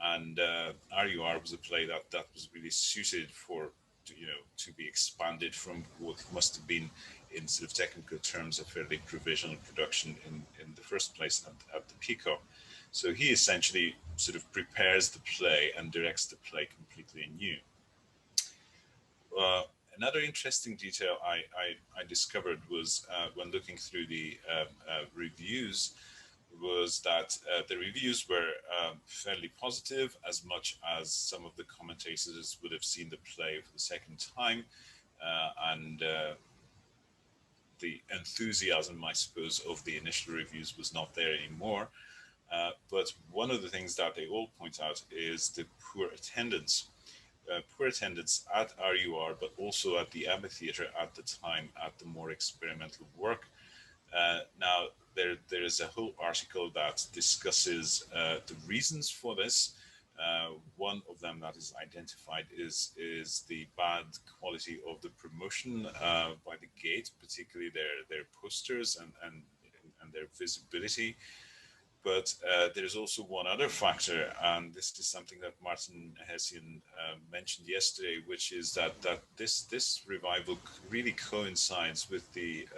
G: And RUR was a play that was really suited for, to be expanded from what must have been, in sort of technical terms, a fairly provisional production in the first place at the Peacock. So he essentially sort of prepares the play and directs the play completely anew. Another interesting detail I discovered was when looking through the reviews, was that the reviews were fairly positive, as much as some of the commentators would have seen the play for the second time, and the enthusiasm, I suppose, of the initial reviews was not there anymore. But one of the things that they all point out is the poor attendance. Poor attendance at RUR, but also at the Abbey Theatre at the time, at the more experimental work. Now, there is a whole article that discusses the reasons for this. One of them that is identified is the bad quality of the promotion by the Gate, particularly their posters and their visibility. But there's also one other factor, and this is something that Martin Hessian mentioned yesterday, which is that this revival really coincides with the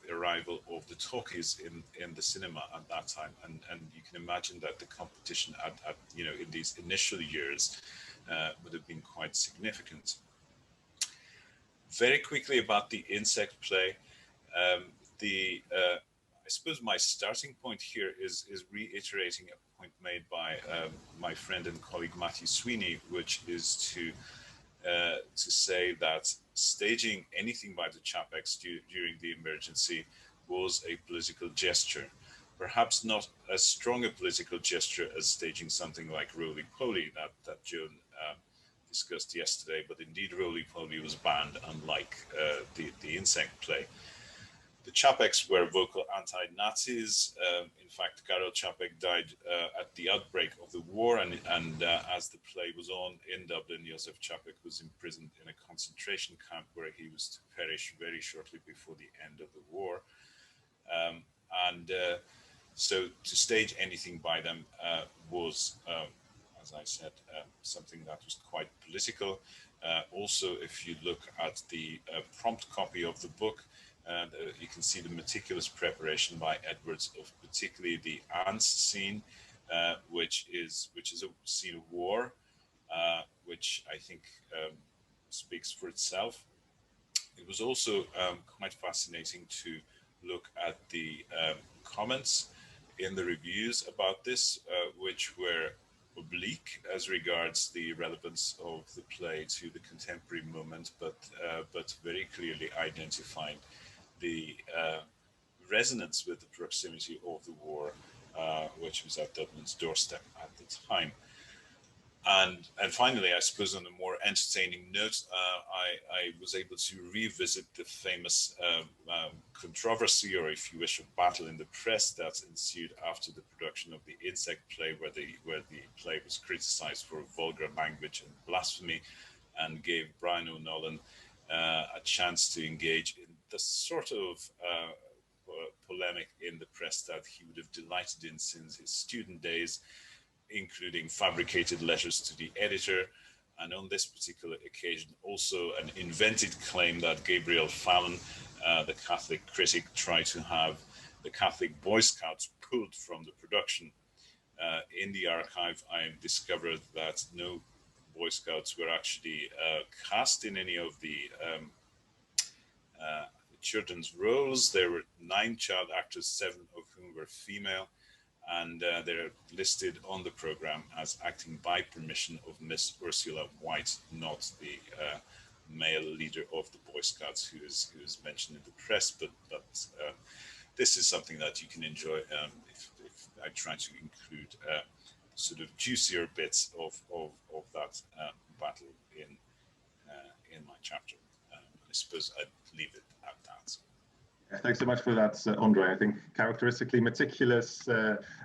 G: arrival of the talkies in the cinema at that time, and you can imagine that the competition at in these initial years would have been quite significant. Very quickly about the insect play, I suppose my starting point here is reiterating a point made by my friend and colleague Matthew Sweeney, which is to say that staging anything by the Chapeks during the emergency was a political gesture. Perhaps not as strong a political gesture as staging something like Roly Poly that Joan discussed yesterday, but indeed Roly Poly was banned, unlike the insect play. The Chapeks were vocal anti-Nazis. In fact, Karel Čapek died at the outbreak of the war, and as the play was on in Dublin, Josef Čapek was imprisoned in a concentration camp where he was to perish very shortly before the end of the war. So to stage anything by them was, as I said, something that was quite political. Also, if you look at the prompt copy of the book, you can see the meticulous preparation by Edwards of particularly the ants scene, which is a scene of war, which I think speaks for itself. It was also quite fascinating to look at the comments in the reviews about this, which were oblique as regards the relevance of the play to the contemporary moment, but very clearly identified the resonance with the proximity of the war, which was at Dublin's doorstep at the time. And finally, I suppose on a more entertaining note, I was able to revisit the famous controversy, or if you wish, a battle in the press that ensued after the production of the insect play, where the play was criticized for vulgar language and blasphemy, and gave Brian O'Nolan a chance to engage in the sort of polemic in the press that he would have delighted in since his student days, including fabricated letters to the editor, and on this particular occasion also an invented claim that Gabriel Fallon, the Catholic critic, tried to have the Catholic Boy Scouts pulled from the production. In the archive, I discovered that no Boy Scouts were actually cast in any of the children's roles. There were 9 child actors, 7 of whom were female, and they're listed on the program as acting by permission of Miss Ursula White, not the male leader of the Boy Scouts who is mentioned in the press. But this is something that you can enjoy if I try to include sort of juicier bits of that battle in my chapter. I suppose I'd leave it at that.
D: Thanks so much for that, Ondřej. I think characteristically meticulous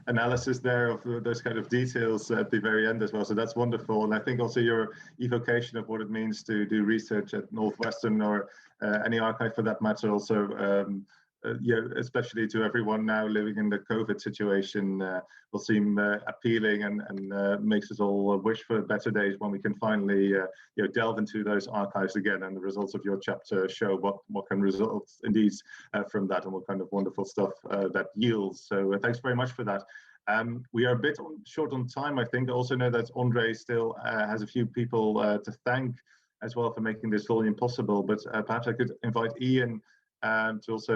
D: analysis there of those kind of details at the very end as well. So that's wonderful. And I think also your evocation of what it means to do research at Northwestern or any archive for that matter also, yeah, especially to everyone now living in the COVID situation, will seem appealing and makes us all wish for better days when we can finally you know, delve into those archives again. And the results of your chapter show what can result indeed from that and what kind of wonderful stuff that yields. So thanks very much for that. We are a bit short on time, I think. I also know that Ondřej still has a few people to thank as well for making this volume possible, but perhaps I could invite Ian to also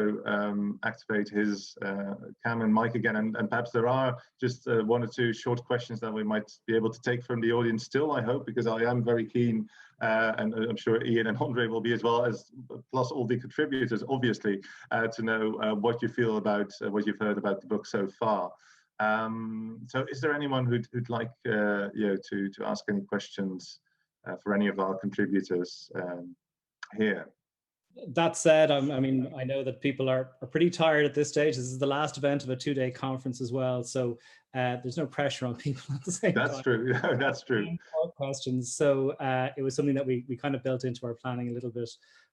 D: activate his cam and mic again. And perhaps there are just one or two short questions that we might be able to take from the audience still, I hope, because I am very keen, and I'm sure Ian and Ondřej will be as well, as plus all the contributors, obviously, to know what you feel about what you've heard about the book so far. So is there anyone who'd like you know, to ask any questions for any of our contributors here?
A: That said, I mean, I know that people are pretty tired at this stage. This is the last event of a 2-day conference as well, so there's no pressure on people at the same time.
D: That's true. That's true.
A: Questions. So it was something that we kind of built into our planning a little bit,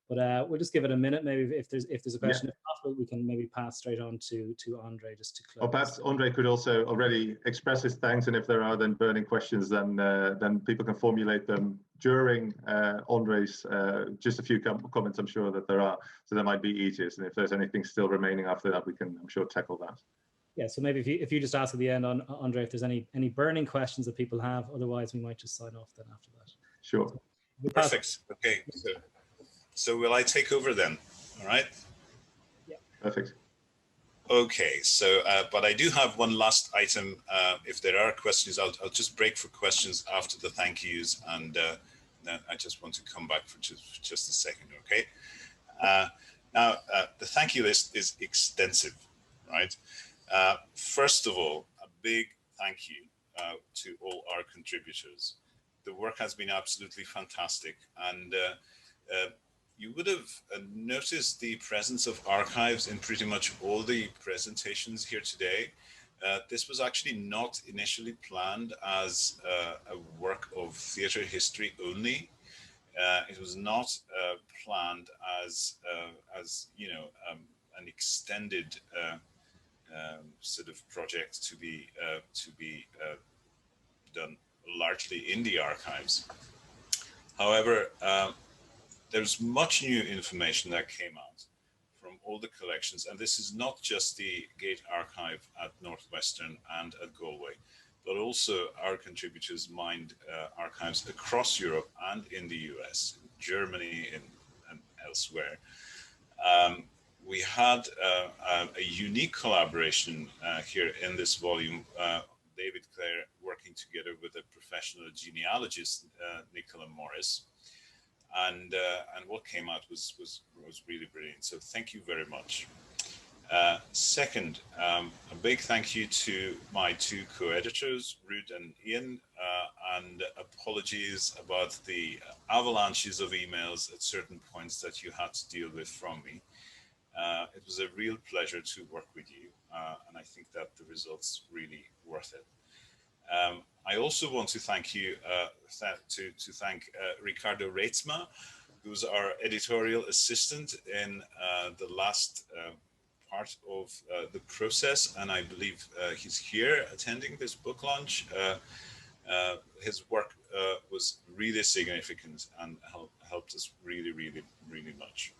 A: but we'll just give it a minute. Maybe if there's a question, if possible, we can maybe pass straight on to Ondřej just to close.
D: Or perhaps Ondřej could also already express his thanks, and if there are then burning questions, then people can formulate them during Ondřej's just a few comments. I'm sure that there are, so that might be easiest. And if there's anything still remaining after that, we can, I'm sure, tackle that. Yeah, so maybe if you just ask at the end, on Ondřej, if there's any burning questions that people have. Otherwise, we might just sign off then after that. Sure.
G: So perfect. Okay. So will I take over then? All right.
A: Yeah.
D: Perfect.
G: Okay. So, but I do have one last item. If there are questions, I'll just break for questions after the thank yous, and then I just want to come back for just a second. Okay. Now, the thank you list is extensive, right? First of all, a big thank you to all our contributors. The work has been absolutely fantastic, and you would have noticed the presence of archives in pretty much all the presentations here today. This was actually not initially planned as a work of theatre history only. It was not planned as you know, an extended sort of project to be done largely in the archives. However, there's much new information that came out from all the collections, and this is not just the Gate Archive at Northwestern and at Galway, but also our contributors mined archives across Europe and in the US, Germany, and elsewhere. We had a unique collaboration here in this volume. David Clare working together with a professional genealogist, Nicola Morris, and what came out was really brilliant. So thank you very much. Second, a big thank you to my two co-editors, Ruud and Ian, and apologies about the avalanches of emails at certain points that you had to deal with from me. It was a real pleasure to work with you, and I think that the result's really worth it. I also want to thank you, to thank Ricardo Reitzma, who's our editorial assistant in the last part of the process, and I believe he's here attending this book launch. His work was really significant and helped us really much.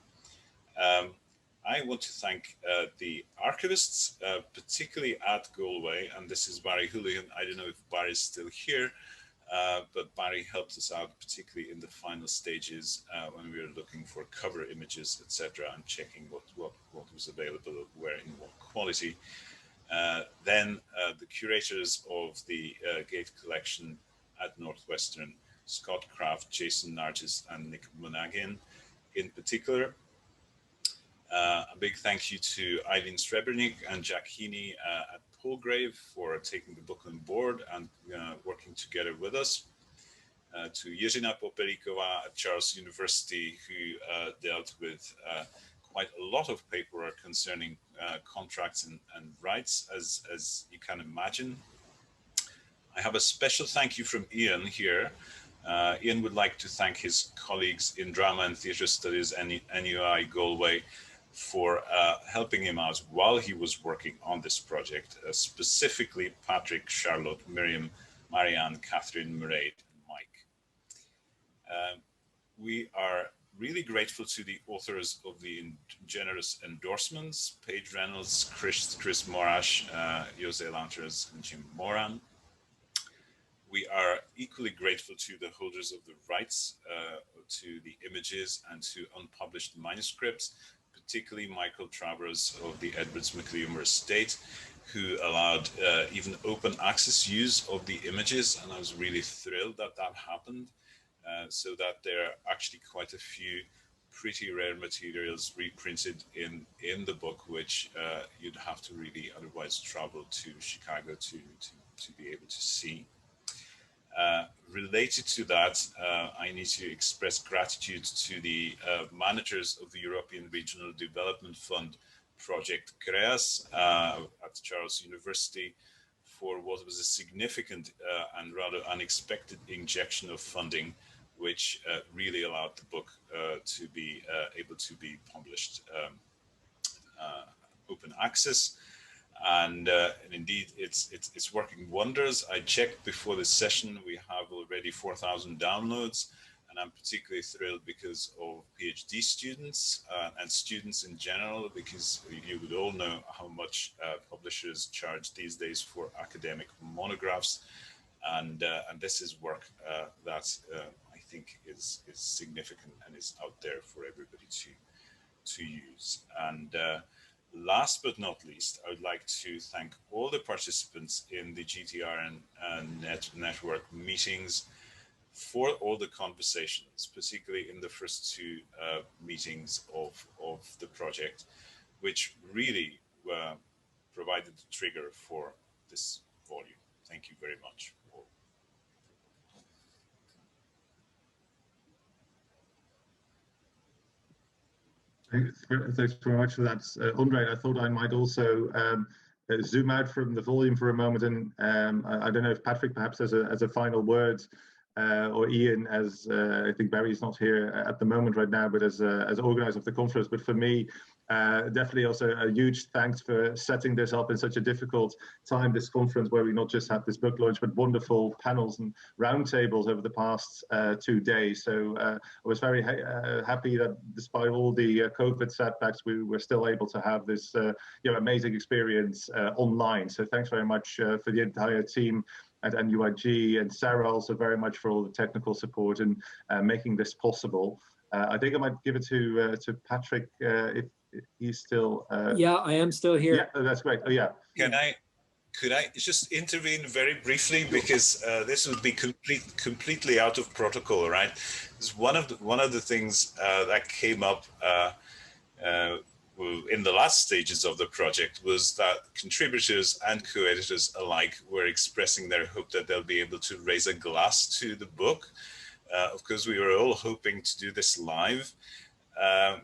G: I want to thank the archivists, particularly at Galway, and this is Barry Houlihan. I don't know if Barry's still here, but Barry helped us out, particularly in the final stages when we were looking for cover images, etc., and checking what was available, where in what quality. Then the curators of the Gate collection at Northwestern, Scott Kraft, Jason Nargis, and Nick Monaghan in particular. A big thank you to Eileen Srebrenik and Jack Heaney at Polgrave for taking the book on board and working together with us. To Jiřina Poperikova at Charles University, who dealt with quite a lot of paperwork concerning contracts and rights, as you can imagine. I have a special thank you from Ian here. Ian would like to thank his colleagues in Drama and Theatre Studies and NUI Galway for helping him out while he was working on this project, specifically Patrick, Charlotte, Miriam, Marianne, Catherine, Mairead, and Mike. We are really grateful to the authors of the generous endorsements, Paige Reynolds, Chris Morash, Jose Lanters, and Jim Moran. We are equally grateful to the holders of the rights to the images and to unpublished manuscripts, particularly Michael Travers of the Edwards McLeomer estate, who allowed even open access use of the images. And I was really thrilled that that happened, so that there are actually quite a few pretty rare materials reprinted in the book, which you'd have to really otherwise travel to Chicago to be able to see. Related to that, I need to express gratitude to the managers of the European Regional Development Fund project CREAS at Charles University for what was a significant and rather unexpected injection of funding, which really allowed the book to be able to be published open access. And indeed, it's working wonders. I checked before this session, we have already 4,000 downloads, and I'm particularly thrilled because of PhD students and students in general, because you would all know how much publishers charge these days for academic monographs, and this is work that I think is significant and is out there for everybody to use. And last but not least, I would like to thank all the participants in the GTRN network meetings for all the conversations, particularly in the first two meetings of the project, which really provided the trigger for this volume. Thank you very much.
D: Thanks very much for that, Ondřej. I thought I might also zoom out from the volume for a moment, and I don't know if Patrick perhaps as a final word, or Ian, as I think Barry's not here at the moment right now, but as organizer of the conference. But for me, definitely also a huge thanks for setting this up in such a difficult time, this conference where we not just had this book launch, but wonderful panels and roundtables over the past 2 days. So I was very happy that despite all the COVID setbacks, we were still able to have this amazing experience online. So thanks very much for the entire team at NUIG, and Sarah also very much for all the technical support and making this possible. I think I might give it to Patrick if he's still.
H: Yeah, I am still here.
D: Yeah, that's great. Oh yeah.
G: Could I just intervene very briefly, because this would be completely out of protocol, right? It's one of the things that came up in the last stages of the project was that contributors and co-editors alike were expressing their hope that they'll be able to raise a glass to the book. Of course, we were all hoping to do this live.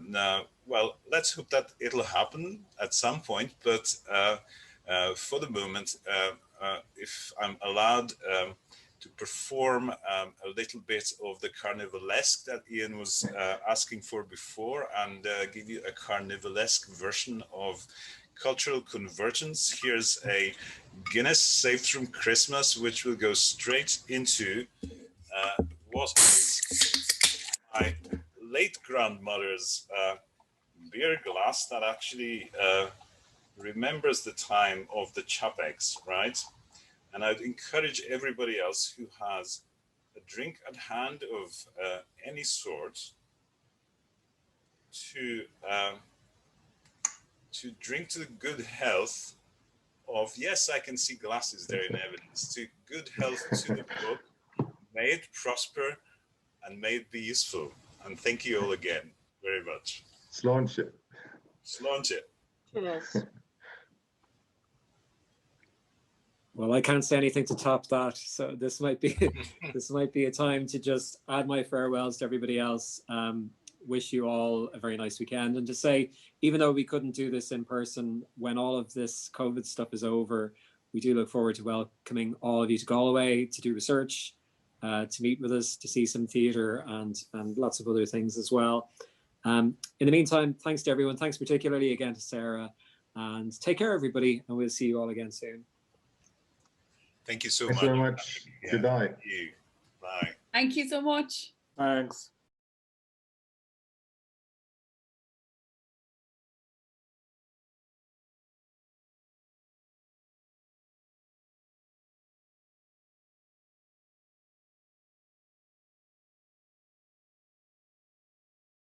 G: Now, well, let's hope that it'll happen at some point, but for the moment, if I'm allowed to perform a little bit of the carnivalesque that Ian was asking for before, and give you a carnivalesque version of Cultural Convergence. Here's a Guinness saved from Christmas, which will go straight into what is my late grandmother's beer glass that actually remembers the time of the chapeks, right? And I'd encourage everybody else who has a drink at hand of any sort to drink to the good health of, yes, I can see glasses there in evidence, to good health to the book. May it prosper and may it be useful. And thank you all again very much.
D: Sláinte.
G: Sláinte.
C: Cheers.
H: Well, I can't say anything to top that, so this might be a time to just add my farewells to everybody else. wish you all a very nice weekend, and to say, even though we couldn't do this in person, when all of this COVID stuff is over, we do look forward to welcoming all of you to Galway to do research, to meet with us, to see some theatre and lots of other things as well. In the meantime, thanks to everyone. Thanks particularly again to Sarah, and take care, everybody, and we'll see you all again soon.
G: Thank you so
D: Thanks
G: much.
D: very much. Goodbye.
G: Thank you. Bye.
I: Thank you so much.
J: Thanks.